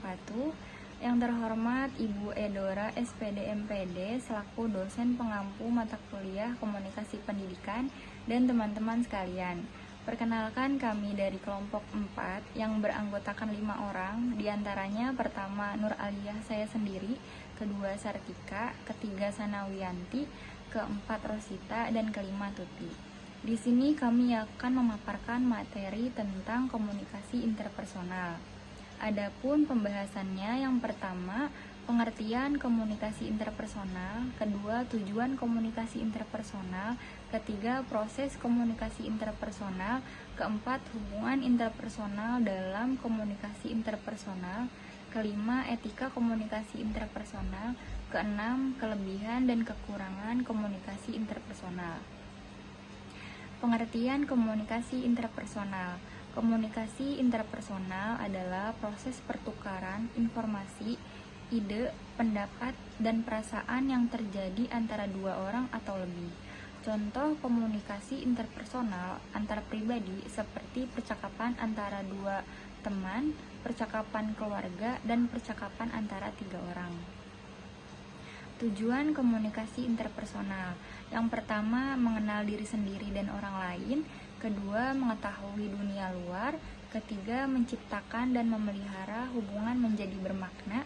wabarakatuh. Yang terhormat Ibu Edora SPD MPD selaku dosen pengampu mata kuliah Komunikasi Pendidikan dan teman-teman sekalian. Perkenalkan, kami dari kelompok 4 yang beranggotakan 5 orang, diantaranya pertama Nur Aliyah saya sendiri, kedua Sartika, ketiga Sanawiyanti, keempat Rosita, dan kelima Tuti. Di sini kami akan memaparkan materi tentang komunikasi interpersonal. Adapun pembahasannya, yang pertama, pengertian komunikasi interpersonal, kedua, tujuan komunikasi interpersonal, ketiga, proses komunikasi interpersonal, keempat, hubungan interpersonal dalam komunikasi interpersonal, kelima, etika komunikasi interpersonal, keenam, kelebihan dan kekurangan komunikasi interpersonal. Pengertian komunikasi interpersonal. Komunikasi interpersonal adalah proses pertukaran informasi, ide, pendapat, dan perasaan yang terjadi antara dua orang atau lebih. Contoh komunikasi interpersonal antar pribadi seperti percakapan antara dua teman, percakapan keluarga, dan percakapan antara 3 orang. Tujuan komunikasi interpersonal. Yang pertama, mengenal diri sendiri dan orang lain. Kedua, mengetahui dunia luar. Ketiga, menciptakan dan memelihara hubungan menjadi bermakna.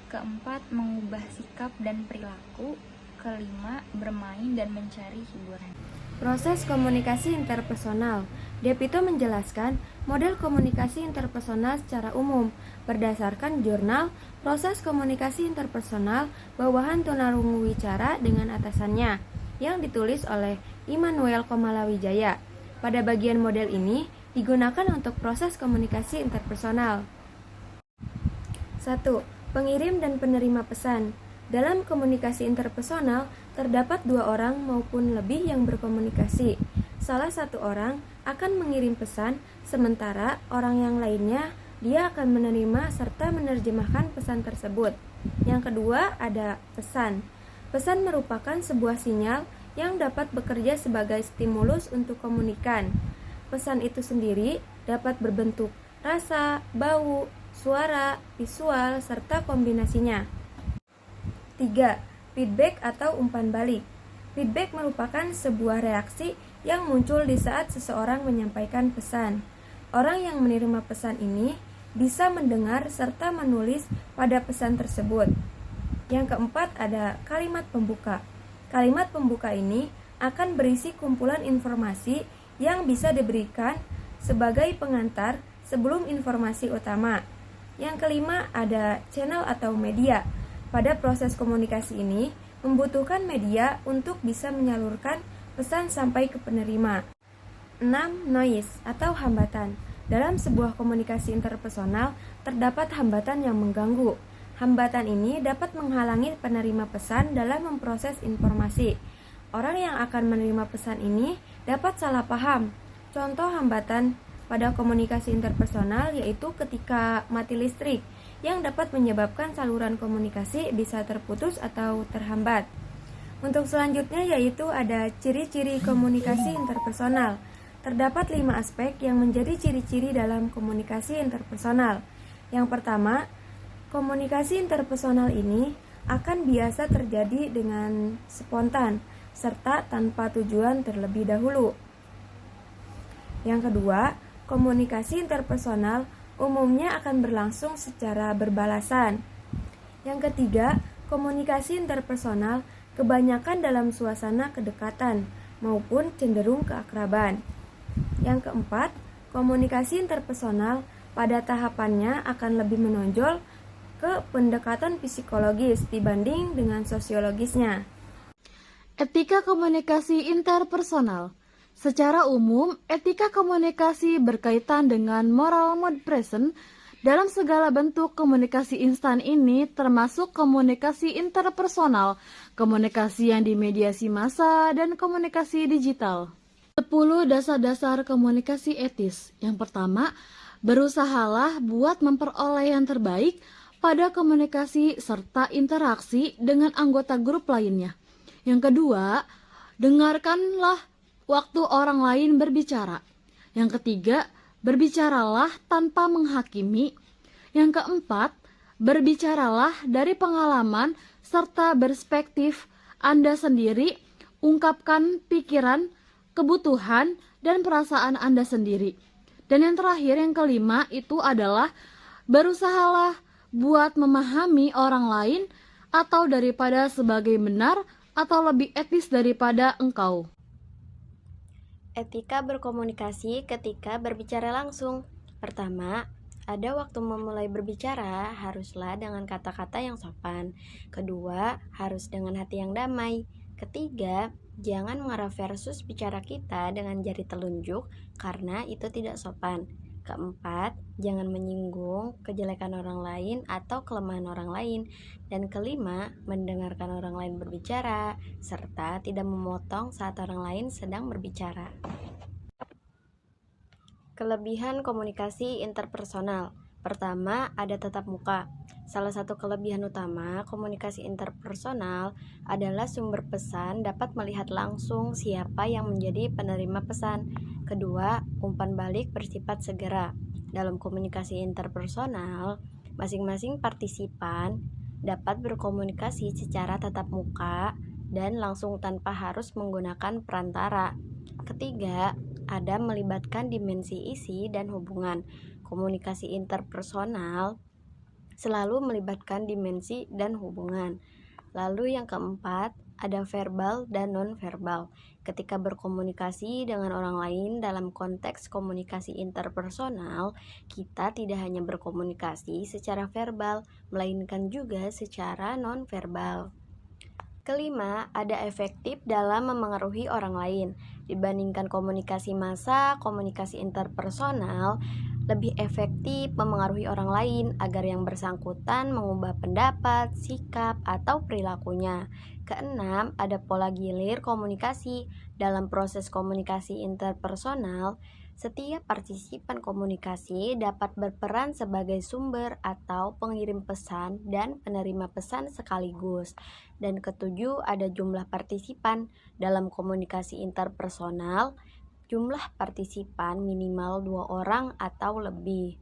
Keempat, mengubah sikap dan perilaku. Kelima, bermain dan mencari hiburan. Proses komunikasi interpersonal. Depito menjelaskan model komunikasi interpersonal secara umum berdasarkan jurnal Proses Komunikasi Interpersonal Bawahan Tunarungu Wicara dengan Atasannya yang ditulis oleh Immanuel Komalawijaya. Pada bagian model ini digunakan untuk proses komunikasi interpersonal. 1. Pengirim dan penerima pesan. Dalam komunikasi interpersonal, terdapat 2 orang maupun lebih yang berkomunikasi. Salah satu orang akan mengirim pesan, sementara orang yang lainnya dia akan menerima serta menerjemahkan pesan tersebut. Yang kedua ada pesan. Pesan merupakan sebuah sinyal yang dapat bekerja sebagai stimulus untuk komunikan. Pesan itu sendiri dapat berbentuk rasa, bau, suara, visual, serta kombinasinya. 3. Feedback atau umpan balik. Feedback merupakan sebuah reaksi yang muncul di saat seseorang menyampaikan pesan. Orang yang menerima pesan ini bisa mendengar serta menulis pada pesan tersebut. Yang keempat ada kalimat pembuka. Kalimat pembuka ini akan berisi kumpulan informasi yang bisa diberikan sebagai pengantar sebelum informasi utama. Yang kelima ada channel atau media. Pada proses komunikasi ini membutuhkan media untuk bisa menyalurkan pesan sampai ke penerima. 6. Noise atau hambatan. Dalam sebuah komunikasi interpersonal terdapat hambatan yang mengganggu. Hambatan ini dapat menghalangi penerima pesan dalam memproses informasi. Orang yang akan menerima pesan ini dapat salah paham. Contoh hambatan pada komunikasi interpersonal yaitu ketika mati listrik, yang dapat menyebabkan saluran komunikasi bisa terputus atau terhambat. Untuk selanjutnya yaitu ada ciri-ciri komunikasi interpersonal. Terdapat 5 aspek yang menjadi ciri-ciri dalam komunikasi interpersonal. Yang pertama, komunikasi interpersonal ini akan biasa terjadi dengan spontan serta tanpa tujuan terlebih dahulu. Yang kedua, komunikasi interpersonal umumnya akan berlangsung secara berbalasan. Yang ketiga, komunikasi interpersonal kebanyakan dalam suasana kedekatan maupun cenderung keakraban. Yang keempat, komunikasi interpersonal pada tahapannya akan lebih menonjol ke pendekatan psikologis dibanding dengan sosiologisnya. Etika komunikasi interpersonal. Secara umum, etika komunikasi berkaitan dengan moral mode present dalam segala bentuk komunikasi instan ini, termasuk komunikasi interpersonal, komunikasi yang dimediasi massa, dan komunikasi digital. 10 dasar-dasar komunikasi etis. Yang pertama, berusahalah buat memperoleh yang terbaik pada komunikasi serta interaksi dengan anggota grup lainnya. Yang kedua, dengarkanlah waktu orang lain berbicara. Yang ketiga, berbicaralah tanpa menghakimi. Yang keempat, Berbicaralah dari pengalaman serta perspektif Anda sendiri, ungkapkan pikiran, kebutuhan, dan perasaan Anda sendiri. Dan yang terakhir, yang kelima, itu adalah berusahalah buat memahami orang lain atau daripada sebagai benar atau lebih etis daripada engkau. Etika berkomunikasi ketika berbicara langsung. Pertama, ada waktu memulai berbicara, haruslah dengan kata-kata yang sopan. Kedua, harus dengan hati yang damai. Ketiga, jangan mengarah versus bicara kita dengan jari telunjuk karena itu tidak sopan. Keempat, jangan menyinggung kejelekan orang lain atau kelemahan orang lain. Dan kelima, mendengarkan orang lain berbicara, serta tidak memotong saat orang lain sedang berbicara. Kelebihan komunikasi interpersonal. Pertama, ada tatap muka. Salah satu kelebihan utama komunikasi interpersonal adalah sumber pesan dapat melihat langsung siapa yang menjadi penerima pesan. Kedua, umpan balik bersifat segera. Dalam komunikasi interpersonal, masing-masing partisipan dapat berkomunikasi secara tatap muka dan langsung tanpa harus menggunakan perantara. Ketiga, ada melibatkan dimensi isi dan hubungan. Komunikasi interpersonal selalu melibatkan dimensi dan hubungan. Lalu yang keempat, ada verbal dan non-verbal. Ketika berkomunikasi dengan orang lain dalam konteks komunikasi interpersonal, kita tidak hanya berkomunikasi secara verbal, melainkan juga secara non-verbal. Kelima, ada efektif dalam memengaruhi orang lain. Dibandingkan komunikasi massa, komunikasi interpersonal lebih efektif memengaruhi orang lain agar yang bersangkutan mengubah pendapat, sikap, atau perilakunya. Keenam, ada pola gilir komunikasi. Dalam proses komunikasi interpersonal, setiap partisipan komunikasi dapat berperan sebagai sumber atau pengirim pesan dan penerima pesan sekaligus. Dan ketujuh, ada jumlah partisipan. Dalam komunikasi interpersonal, jumlah partisipan minimal 2 orang atau lebih.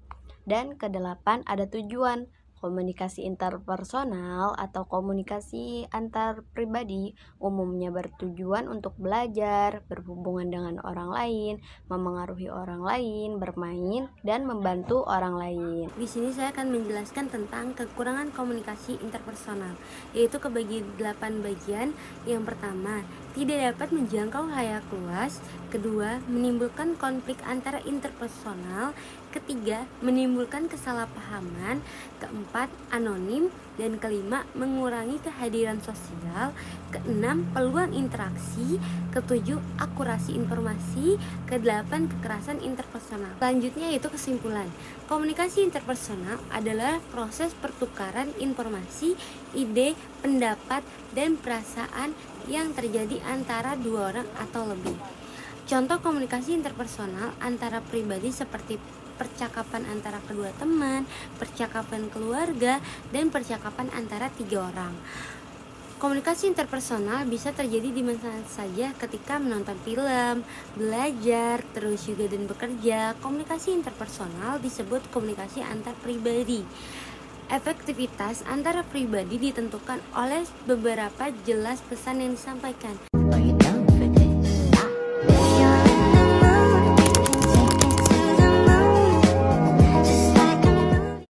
Dan kedelapan, ada tujuan. Komunikasi interpersonal atau komunikasi antar pribadi umumnya bertujuan untuk belajar, berhubungan dengan orang lain, memengaruhi orang lain, bermain, dan membantu orang lain. Di sini saya akan menjelaskan tentang kekurangan komunikasi interpersonal, yaitu kebagi 8 bagian. Yang pertama, tidak dapat menjangkau khalayak luas. Kedua, menimbulkan konflik antara interpersonal. Ketiga, menimbulkan kesalahpahaman. Keempat, anonim. Dan kelima, mengurangi kehadiran sosial. Keenam, peluang interaksi. Ketujuh, akurasi informasi. Kedelapan, kekerasan interpersonal. Selanjutnya yaitu kesimpulan. Komunikasi interpersonal adalah proses pertukaran informasi, ide, pendapat, dan perasaan yang terjadi antara dua orang atau lebih. Contoh komunikasi interpersonal antara pribadi seperti percakapan antara kedua teman, percakapan keluarga, dan percakapan antara 3 orang. Komunikasi interpersonal bisa terjadi di mana saja ketika menonton film, belajar, terus juga dan bekerja. Komunikasi interpersonal disebut komunikasi antar pribadi. Efektivitas antara pribadi ditentukan oleh beberapa jelas pesan yang disampaikan.